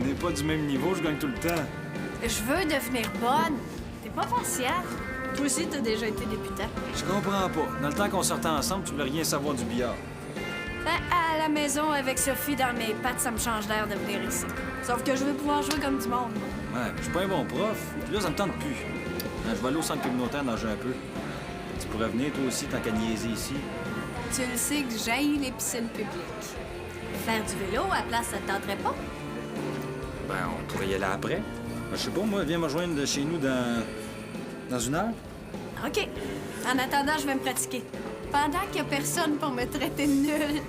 n'est pas du même niveau, je gagne tout le temps. Je veux devenir bonne. T'es pas patiente. Toi aussi, t'as déjà été débutant. Je comprends pas. Dans le temps qu'on sortait ensemble, tu voulais rien savoir du billard. Ben, à la maison, avec Sophie dans mes pattes, ça me change d'air de venir ici. Sauf que je veux pouvoir jouer comme du monde. Ouais, je suis pas un bon prof. Puis là, ça me tente plus. Je vais aller au centre communautaire nager un peu. Tu pourrais venir, toi aussi, tant qu'à niaiser ici. Tu le sais que j'haïs les piscines publiques. Faire du vélo à la place, ça te tenterait pas? Ben, on pourrait y aller après. Ben, je sais pas, moi, viens me rejoindre de chez nous dans une heure. OK. En attendant, je vais me pratiquer. Pendant qu'il y a personne pour me traiter de nulle.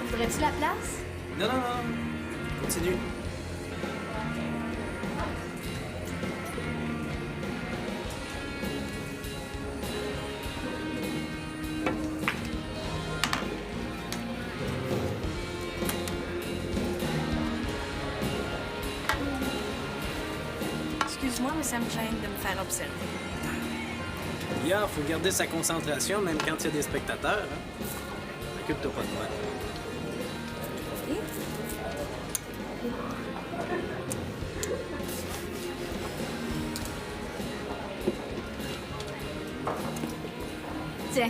Voudrais-tu la place? Non. Continue. Excuse-moi, mais ça me gêne de me faire observer. Hier, faut garder sa concentration, même quand il y a des spectateurs. Hein? Occupe-toi pas de moi. Tiens.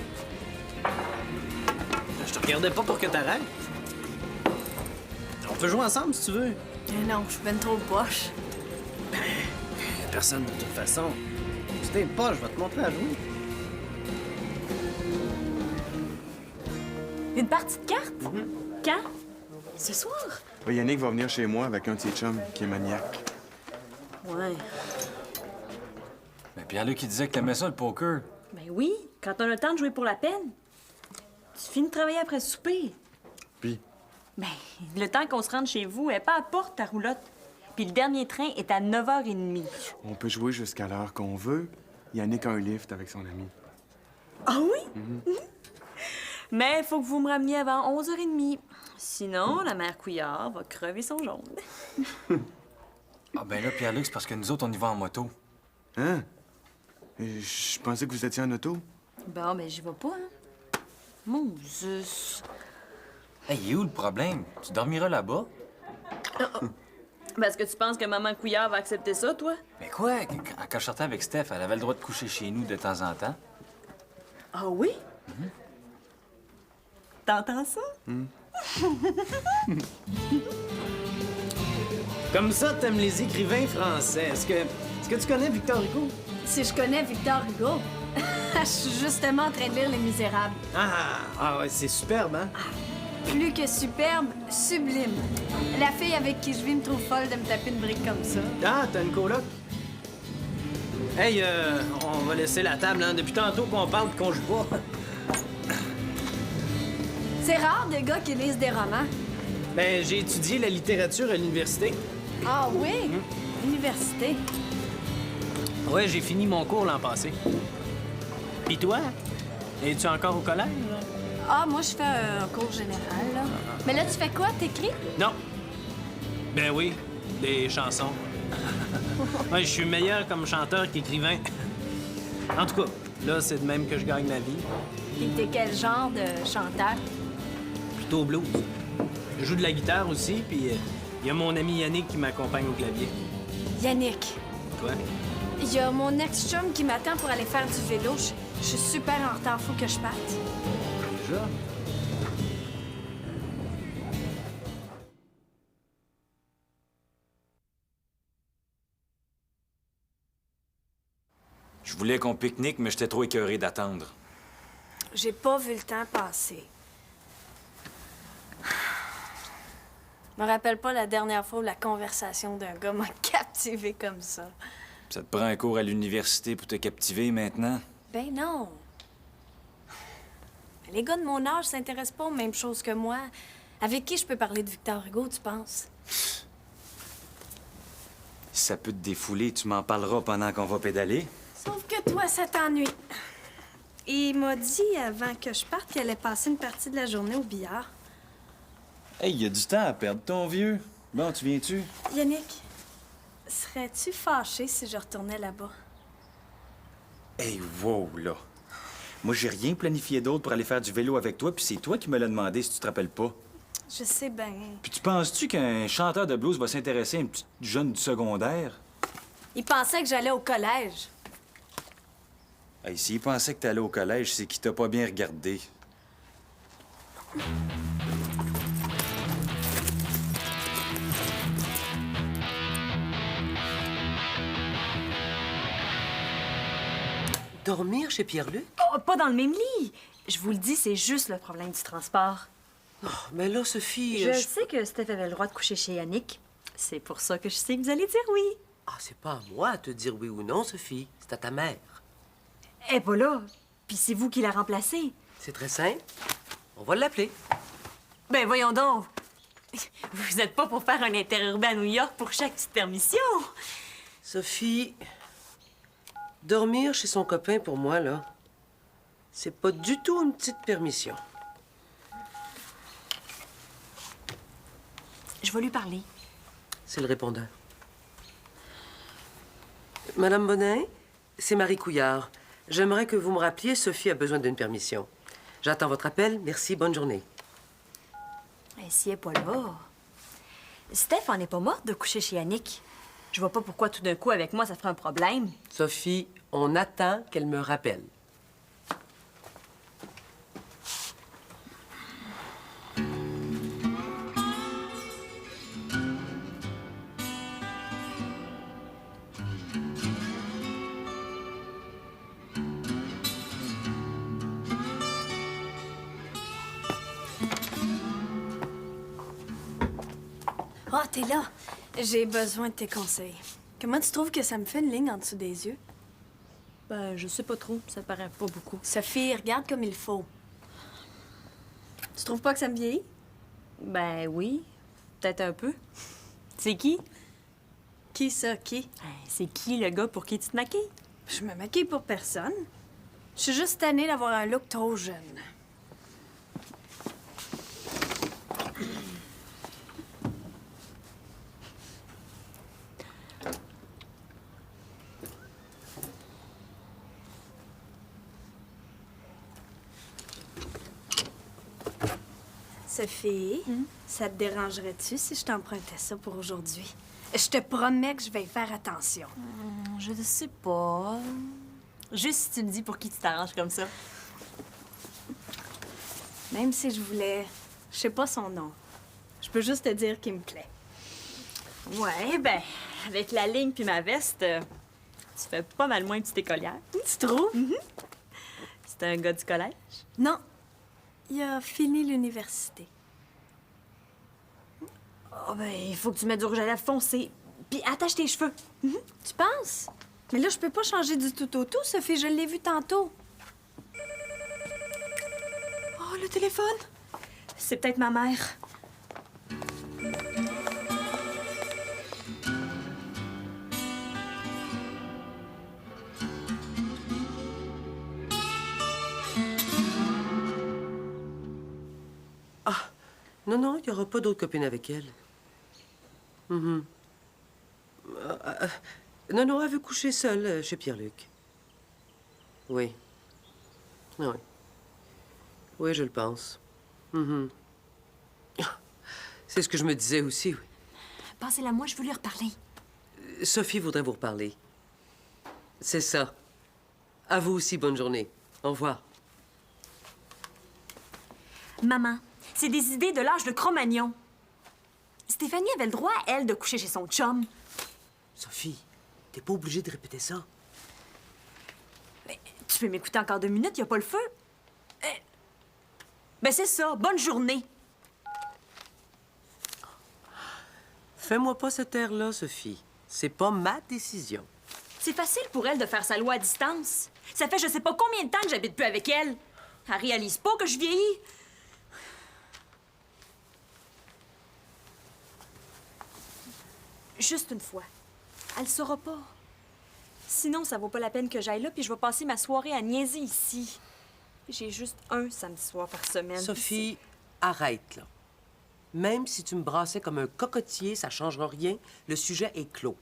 Je te regardais pas pour que t'arrêtes. On peut jouer ensemble si tu veux. Non, je suis ben trop poche. Personne de toute façon. Si t'es pas, je vais te montrer à jouer. Une partie de cartes? Quand? Ce soir? Oui, Yannick va venir chez moi avec un de ses chums qui est maniaque. Ouais. Mais Pierre-Luc, il disait que t'aimais ça, le poker. Ben oui, quand on a le temps de jouer pour la peine. Tu finis de travailler après le souper. Puis, Ben, le temps qu'on se rende chez vous, elle est pas à la porte, ta roulotte. Puis le dernier train est à 9h30. on peut jouer jusqu'à l'heure qu'on veut. Yannick a un lift avec son ami. Ah oui? Mais il faut que vous me rameniez avant 11h30. Sinon, la mère Couillard va crever son jaune. Ah ben là, Pierre-Luc, c'est parce que nous autres, on y va en moto. Hein? Et je pensais que vous étiez en auto. Bon, ben j'y vais pas, hein. Mon Zeus. Hey, il est où le problème? Tu dormiras là-bas? Parce que tu penses que maman Couillard va accepter ça, toi? Mais quoi? Quand je sortais avec Steph, elle avait le droit de coucher chez nous de temps en temps. Ah oui? T'entends ça? Comme ça, t'aimes les écrivains français. Est-ce que tu connais Victor Hugo? Si je connais Victor Hugo, je suis justement en train de lire Les Misérables. Ah ouais, c'est superbe, hein? Plus que superbe, sublime. La fille avec qui je vis me trouve folle de me taper une brique comme ça. Ah, t'as une coloc? Hey, on va laisser la table, hein? Depuis tantôt qu'on parle et qu'on joue pas. C'est rare des gars qui lisent des romans. Ben, j'ai étudié la littérature à l'université. Ah oui? Université. Ouais, j'ai fini mon cours l'an passé. Puis toi? Es-tu encore au collège? Ah, moi, je fais un cours général, là. Mais là, tu fais quoi? T'écris? Non. Ben oui, des chansons. Ouais, je suis meilleur comme chanteur qu'écrivain. En tout cas, là, c'est de même que je gagne ma vie. Puis t'es quel genre de chanteur? Plutôt blues. Je joue de la guitare aussi, puis il y a mon ami Yannick qui m'accompagne au clavier. Yannick. Toi? Il y a mon ex-chum qui m'attend pour aller faire du vélo. Je suis super en retard, faut que je parte. Déjà? Je voulais qu'on pique-nique, mais j'étais trop écœuré d'attendre. J'ai pas vu le temps passer. Je me rappelle pas la dernière fois où la conversation d'un gars m'a captivée comme ça. Ça te prend un cours à l'université pour te captiver maintenant? Ben non. Les gars de mon âge s'intéressent pas aux mêmes choses que moi. Avec qui je peux parler de Victor Hugo, tu penses? Si ça peut te défouler, tu m'en parleras pendant qu'on va pédaler. Sauf que toi, ça t'ennuie. Il m'a dit avant que je parte qu'il allait passer une partie de la journée au billard. Hey, il y a du temps à perdre, ton vieux. Bon, tu viens-tu? Yannick, serais-tu fâché si je retournais là-bas? Hey, wow, là. Moi, j'ai rien planifié d'autre pour aller faire du vélo avec toi, puis c'est toi qui me l'as demandé si tu te rappelles pas. Je sais bien. Puis tu penses-tu qu'un chanteur de blues va s'intéresser à une petite jeune du secondaire? Il pensait que j'allais au collège. Hey, s'il pensait que t'allais au collège, c'est qu'il t'a pas bien regardé. Dormir chez Pierre-Luc? Oh, pas dans le même lit. Je vous le dis, c'est juste le problème du transport. Oh, mais là, Sophie... Je sais que Steph avait le droit de coucher chez Yannick. C'est pour ça que je sais que vous allez dire oui. Ah, c'est pas à moi de te dire oui ou non, Sophie. C'est à ta mère. Elle est pas là. Puis c'est vous qui la remplacée. C'est très simple. On va l'appeler. Ben voyons donc. Vous êtes pas pour faire un interurbain à New York pour chaque petite permission. Sophie, dormir chez son copain, pour moi, là, c'est pas du tout une petite permission. Je vais lui parler. C'est le répondeur. Madame Bonin, c'est Marie Couillard. J'aimerais que vous me rappeliez, Sophie a besoin d'une permission. J'attends votre appel. Merci, bonne journée. Et si elle est pas là... Steph en est pas morte de coucher chez Yannick. Je vois pas pourquoi tout d'un coup, avec moi, ça ferait un problème. Sophie, on attend qu'elle me rappelle. Oh, t'es là. J'ai besoin de tes conseils. Comment tu trouves que ça me fait une ligne en dessous des yeux? Ben, je sais pas trop. Ça paraît pas beaucoup. Sophie, regarde comme il faut. Tu trouves pas que ça me vieillit? Ben oui. Peut-être un peu. C'est qui? Qui ça, qui? C'est qui le gars pour qui tu te maquilles? Je me maquille pour personne. Je suis juste tannée d'avoir un look trop jeune. Sophie, ça te dérangerait-tu si je t'empruntais ça pour aujourd'hui? Je te promets que je vais y faire attention. Je sais pas. Juste si tu me dis pour qui tu t'arranges comme ça. Même si je voulais, je sais pas son nom. Je peux juste te dire qu'il me plaît. Ouais, ben, avec la ligne puis ma veste, tu fais pas mal moins une petite écolière. Tu trouves? C'est un gars du collège? Non. Il a fini l'université. Oh, ben, il faut que tu mettes du rouge à lèvres foncé. Puis attache tes cheveux. Tu penses? Mais là, je peux pas changer du tout au tout, Sophie. Je l'ai vu tantôt. Oh, le téléphone! C'est peut-être ma mère. Non, non, il n'y aura pas d'autres copines avec elle. Non, non, elle veut coucher seule chez Pierre-Luc. Oui. Oui. Oui, je le pense. C'est ce que je me disais aussi, oui. Passez-la moi, je veux lui reparler. Sophie voudrait vous reparler. C'est ça. À vous aussi, bonne journée. Au revoir. Maman, c'est des idées de l'âge de Cro-Magnon. Stéphanie avait le droit, elle, de coucher chez son chum. Sophie, t'es pas obligée de répéter ça. Mais tu peux m'écouter encore 2 minutes, y a pas le feu. Ben c'est ça, bonne journée. Fais-moi pas cette air-là, Sophie. C'est pas ma décision. C'est facile pour elle de faire sa loi à distance. Ça fait je sais pas combien de temps que j'habite plus avec elle. Elle réalise pas que je vieillis. Juste une fois. Elle le saura pas. Sinon, ça vaut pas la peine que j'aille là, puis je vais passer ma soirée à niaiser ici. J'ai juste un samedi soir par semaine. Sophie, arrête, là. Même si tu me brassais comme un cocotier, ça changera rien. Le sujet est clos.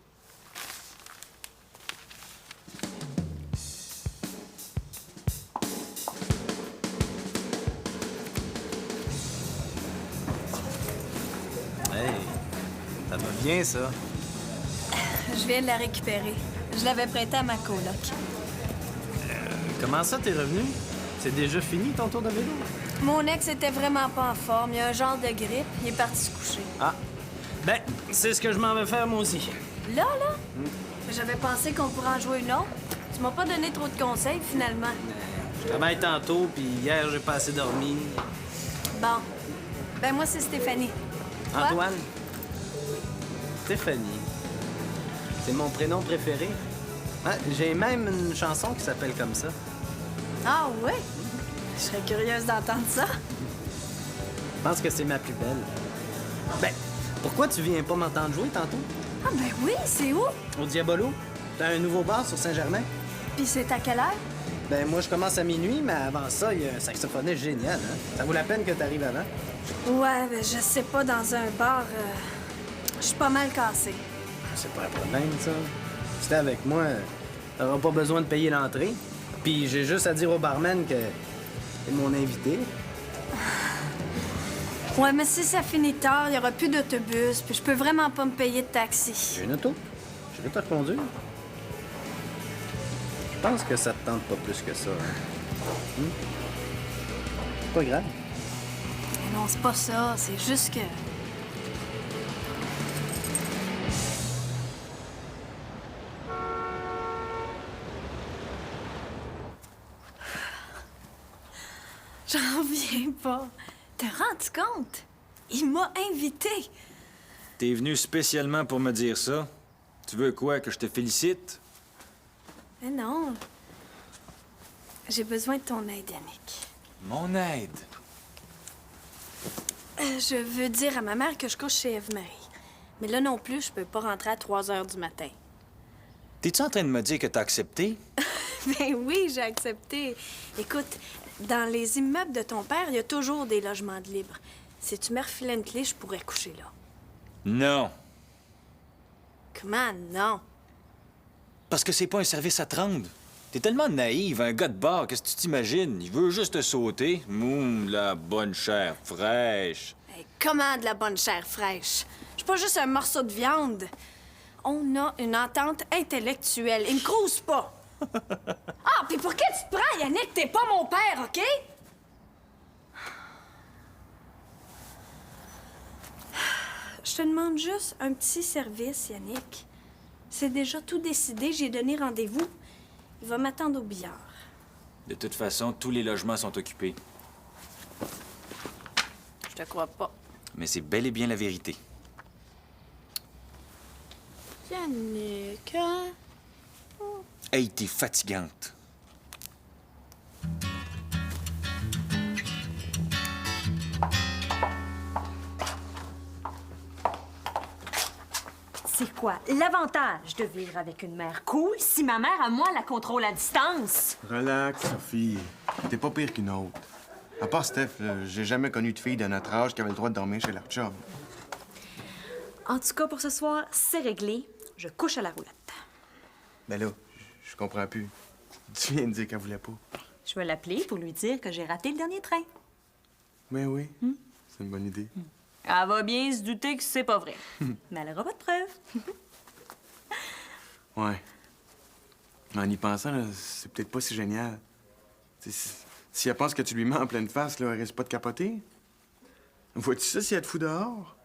Hey, ça va bien, ça. Je viens de la récupérer. Je l'avais prêtée à ma coloc. Comment ça, t'es revenu? C'est déjà fini, ton tour de vélo? Mon ex était vraiment pas en forme. Il a un genre de grippe. Il est parti se coucher. Ah. Ben, c'est ce que je m'en vais faire, moi aussi. Là? J'avais pensé qu'on pourrait en jouer une autre. Tu m'as pas donné trop de conseils, finalement. Je travaille tantôt, puis hier, j'ai pas assez dormi. Bon. Ben, moi, c'est Stéphanie. Toi? Antoine? Stéphanie. C'est mon prénom préféré. Ah, j'ai même une chanson qui s'appelle comme ça. Ah, ouais? Je serais curieuse d'entendre ça. Je pense que c'est ma plus belle. Ben, pourquoi tu viens pas m'entendre jouer tantôt? Ah, ben oui, c'est où? Au Diabolo? T'as un nouveau bar sur Saint-Germain? Puis c'est à quelle heure? Ben, moi, je commence à minuit, mais avant ça, il y a un saxophoniste génial, hein? Ça vaut la peine que t'arrives avant. Ouais, ben, je sais pas, dans un bar, je suis pas mal cassée. C'est pas un problème, ça. Si t'es avec moi, t'auras pas besoin de payer l'entrée. Puis j'ai juste à dire au barman que t'es mon invité. Ouais, mais si ça finit tard, il y aura plus d'autobus, puis je peux vraiment pas me payer de taxi. J'ai une auto. Je vais te reconduire. Je pense que ça te tente pas plus que ça. Hein? C'est pas grave. Mais non, c'est pas ça, c'est juste que... J'en reviens pas. Te rendu compte? Il m'a invité. T'es venu spécialement pour me dire ça? Tu veux quoi, que je te félicite? Mais non. J'ai besoin de ton aide, Yannick. Mon aide? Je veux dire à ma mère que je couche chez Eve-Marie. Mais là non plus, je peux pas rentrer à 3 heures du matin. T'es-tu en train de me dire que t'as accepté? Ben oui, j'ai accepté. Écoute, dans les immeubles de ton père, il y a toujours des logements de libre. Si tu me refilais une clé, je pourrais coucher là. Non. Comment non? Parce que c'est pas un service à te rendre. T'es tellement naïve, un gars de bar, qu'est-ce que tu t'imagines? Il veut juste te sauter. La bonne chair fraîche. Hey, comment de la bonne chair fraîche? Je suis pas juste un morceau de viande. On a une entente intellectuelle. Il me crouse pas. Ah, puis pour qui tu te prends, Yannick? T'es pas mon père, OK? Je te demande juste un petit service, Yannick. C'est déjà tout décidé, j'ai donné rendez-vous. Il va m'attendre au billard. De toute façon, tous les logements sont occupés. Je te crois pas. Mais c'est bel et bien la vérité. Yannick, hein? Hey, t'es fatigante. C'est quoi l'avantage de vivre avec une mère cool si ma mère, à moi, la contrôle à distance? Relax, Sophie. T'es pas pire qu'une autre. À part Steph, là, j'ai jamais connu de fille de notre âge qui avait le droit de dormir chez leur chum. En tout cas, pour ce soir, c'est réglé. Je couche à la roulette. Ben là, je comprends plus. Tu viens de dire qu'elle voulait pas. Je vais l'appeler pour lui dire que j'ai raté le dernier train. Ben oui, c'est une bonne idée. Elle va bien se douter que c'est pas vrai. Mais elle aura pas de preuves. Ouais. En y pensant, là, c'est peut-être pas si génial. Si elle pense que tu lui mets en pleine face, là, elle risque pas de capoter. Vois-tu ça si elle te fout dehors?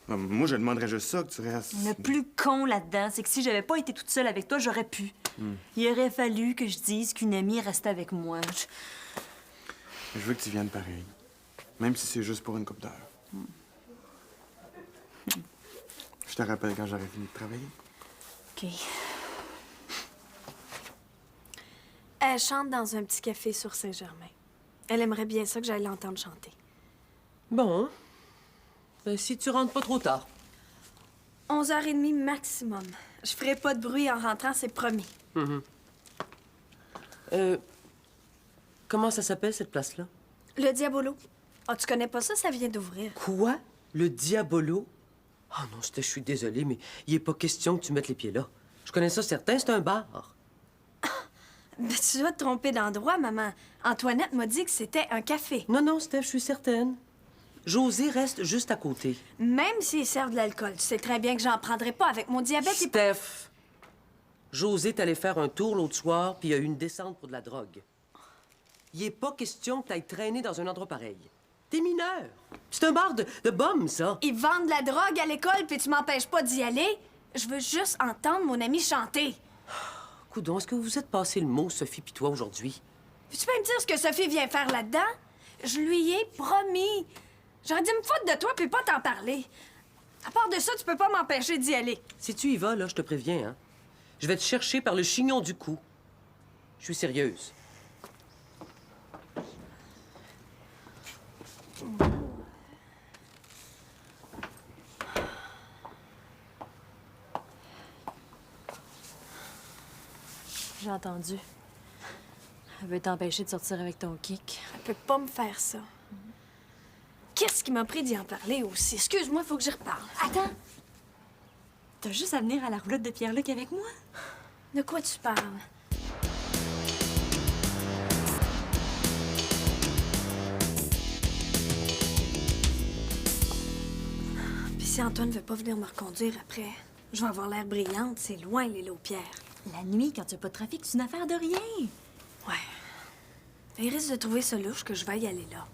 Moi, je demanderais juste ça, que tu restes... Le plus con là-dedans, c'est que si j'avais pas été toute seule avec toi, j'aurais pu. Il aurait fallu que je dise qu'une amie restait avec moi. Je veux que tu viennes pareil. Même si c'est juste pour une couple d'heures. Je te rappelle quand j'aurai fini de travailler. OK. Elle chante dans un petit café sur Saint-Germain. Elle aimerait bien ça que j'aille l'entendre chanter. Bon. Ben, si tu rentres pas trop tard. 11h30 maximum. Je ferai pas de bruit en rentrant, c'est promis. Comment ça s'appelle, cette place-là? Le Diabolo. Ah, tu connais pas ça? Ça vient d'ouvrir. Quoi? Le Diabolo? Ah non, je suis désolée, mais il est pas question que tu mettes les pieds là. Je connais ça certain, c'est un bar. Ben, tu dois te tromper d'endroit, maman. Antoinette m'a dit que c'était un café. Non, non, Steph, je suis certaine. José reste juste à côté. Même s'ils servent de l'alcool, tu sais très bien que j'en prendrai pas avec mon diabète et... Steph! José est allé faire un tour l'autre soir, puis il y a eu une descente pour de la drogue. Il est pas question que t'ailles traîner dans un endroit pareil. T'es mineur. C'est un bar de bums, ça. Ils vendent de la drogue à l'école, puis tu m'empêches pas d'y aller. Je veux juste entendre mon ami chanter. Coudon, est-ce que vous vous êtes passé le mot, Sophie puis toi, aujourd'hui? Puis tu peux me dire ce que Sophie vient faire là-dedans? Je lui ai promis. J'aurais dû me foutre de toi puis pas t'en parler. À part de ça, tu peux pas m'empêcher d'y aller. Si tu y vas, là, je te préviens, hein. Je vais te chercher par le chignon du cou. Je suis sérieuse. J'ai entendu. Elle veut t'empêcher de sortir avec ton kick. Elle peut pas me faire ça. Qu'est-ce qui m'a pris d'y en parler aussi? Excuse-moi, faut que j'y reparle. Attends! T'as juste à venir à la roulotte de Pierre-Luc avec moi? De quoi tu parles? Puis si Antoine veut pas venir me reconduire après, je vais avoir l'air brillante. C'est loin, les Laupières. La nuit, quand tu as pas de trafic, c'est une affaire de rien. Ouais. Il risque de trouver ça louche que je vais y aller là.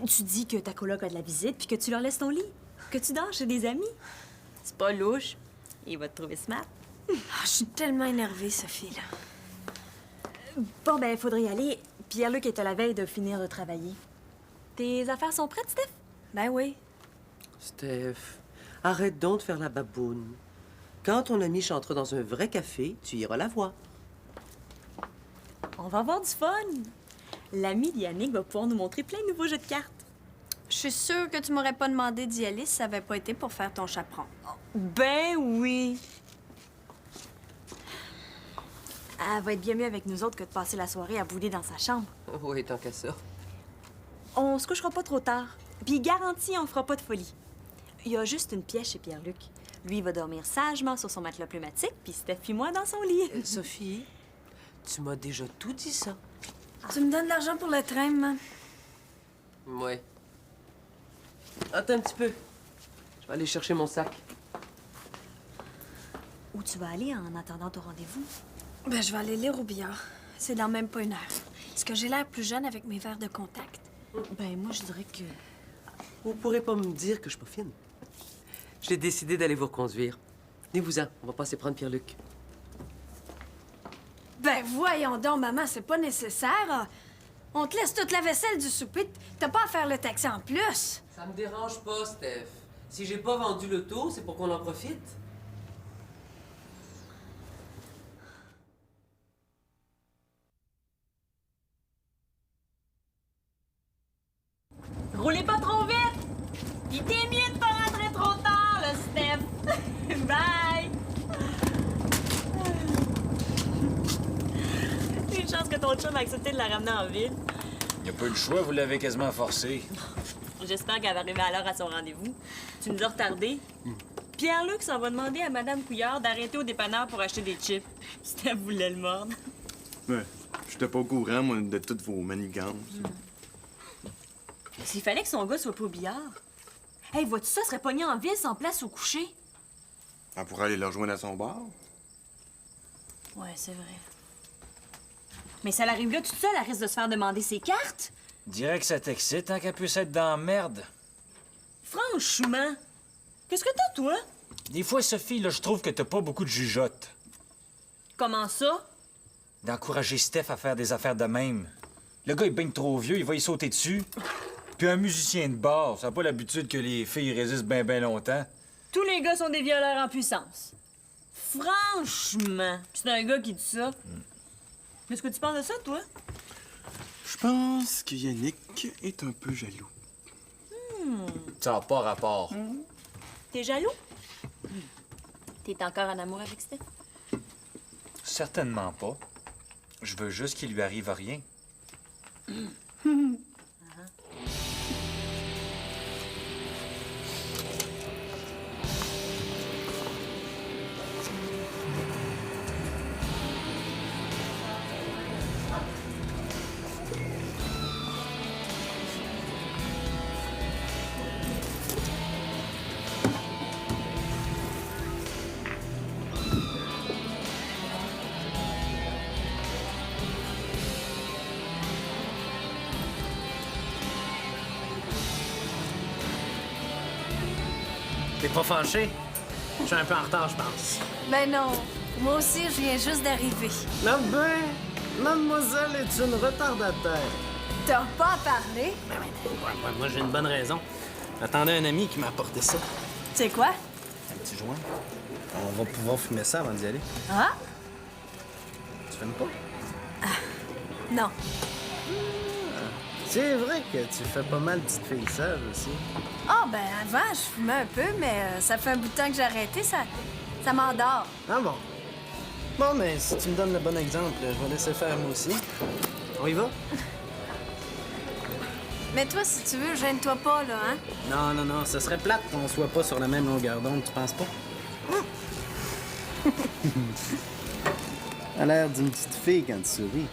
Tu dis que ta coloc a de la visite puis que tu leur laisses ton lit. Que tu dors chez des amis. C'est pas louche. Il va te trouver smart. Ah, je suis tellement énervée, Sophie, là. Bon, ben, faudrait y aller. Pierre-Luc est à la veille de finir de travailler. Tes affaires sont prêtes, Steph? Ben oui. Steph, arrête donc de faire la baboune. Quand ton ami chantera dans un vrai café, tu iras la voir. On va avoir du fun. L'ami d'Yannick va pouvoir nous montrer plein de nouveaux jeux de cartes. Je suis sûre que tu m'aurais pas demandé d'y aller si ça avait pas été pour faire ton chaperon. Ben oui. Elle va être bien mieux avec nous autres que de passer la soirée à bouler dans sa chambre. Oui, tant qu'à ça. On se couchera pas trop tard. Puis garanti, on fera pas de folie. Il y a juste une pièce chez Pierre-Luc. Lui, il va dormir sagement sur son matelas pneumatique, puis Steph et moi dans son lit. Sophie, tu m'as déjà tout dit ça. Tu me donnes de l'argent pour le train, maman? Ouais. Attends un petit peu. Je vais aller chercher mon sac. Où tu vas aller en attendant ton rendez-vous? Ben, je vais aller lire au billard. C'est dans même pas une heure. Est-ce que j'ai l'air plus jeune avec mes verres de contact? Ben, moi, je dirais que... Vous pourrez pas me dire que je suis pas fine. J'ai décidé d'aller vous reconduire. Venez-vous-en, on va passer prendre Pierre-Luc. Ben, voyons donc, maman, c'est pas nécessaire. On te laisse toute la vaisselle du souper. T'as pas à faire le taxi en plus. Ça me dérange pas, Steph. Si j'ai pas vendu l'auto, c'est pour qu'on en profite. Roulez pas trop vite! Puis t'es mieux de pas rentrer trop tard, là, Steph! Bye! Une chance que ton chum a accepté de la ramener en ville. Il a pas eu le choix, vous l'avez quasiment forcé. J'espère qu'elle va arriver à l'heure à son rendez-vous. Tu nous as retardés. Pierre-Luc s'en va demander à Madame Couillard d'arrêter au dépanneur pour acheter des chips. Steph voulait le mordre. Ouais. J'étais pas au courant, moi, de toutes vos manigances. S'il fallait que son gars soit pas au billard. Hey, vois-tu ça serait pogné en ville sans place au coucher? Elle pourrait aller le rejoindre à son bar. Ouais, c'est vrai. Mais ça l'arrive là toute seule, elle risque de se faire demander ses cartes. Dirais que ça t'excite, hein, qu'elle puisse être dans la merde. Franchement, qu'est-ce que t'as, toi? Des fois, Sophie, là, je trouve que t'as pas beaucoup de jugeote. Comment ça? D'encourager Steph à faire des affaires de même. Le gars est bien trop vieux, il va y sauter dessus. Puis un musicien de bar, ça n'a pas l'habitude que les filles résistent bien longtemps. Tous les gars sont des violeurs en puissance. Franchement. C'est un gars qui dit ça. Qu'est-ce que tu penses de ça, toi? Je pense que Yannick est un peu jaloux. Ça n'a pas rapport. T'es jaloux? T'es encore en amour avec Steph? Certainement pas. Je veux juste qu'il lui arrive rien. T'es pas fâché? Je suis un peu en retard, je pense. Ben non. Moi aussi, je viens juste d'arriver. Ah ben, mademoiselle est une retardataire. T'as pas à parler? Ouais, moi, j'ai une bonne raison. J'attendais un ami qui m'a apporté ça. C'est quoi? Un petit joint. On va pouvoir fumer ça avant d'y aller. Ah? Tu fumes pas? Non. C'est vrai que tu fais pas mal de petites filles seules aussi. Ah, ben avant, je fumais un peu, mais ça fait un bout de temps que j'ai arrêté, ça m'endort. Ah bon? Bon, mais si tu me donnes le bon exemple, je vais laisser faire moi aussi. On y va? Mais toi, si tu veux, gêne-toi pas, là, hein? Non, ce serait plate qu'on soit pas sur la même longueur d'onde, tu penses pas? T'as l'air d'une petite fille quand tu souris.